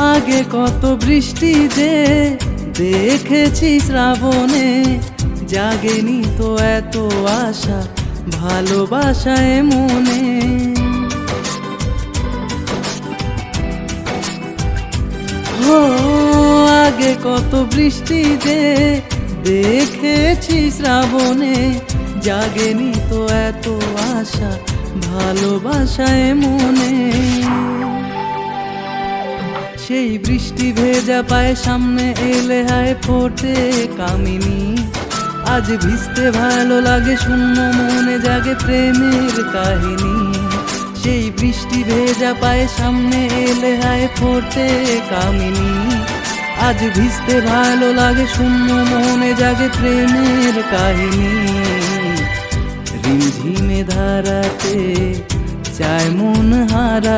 আগে কত বৃষ্টি যে দেখেছি শ্রাবণে, জাগেনি তো এত আশা ভালোবাসায় মনে। ও আগে কত বৃষ্টি যে দেখেছি শ্রাবণে, জাগেনি তো এত আশা ভালোবাসায় মনে। সেই বৃষ্টি ভেজা পায়ে সামনে এলে হায় ফোটে কামিনী, আজ ভিজতে ভালো লাগে শূন্য মনে জাগে প্রেমের কাহিনী। সেই বৃষ্টি ভেজা পায়ে সামনে এলে হায় ফোটে কামিনী, আজ ভিজতে ভালো লাগে শূন্য মনে জাগে প্রেমের কাহিনী। রিমঝিমে ধারাতে চায় মন হারা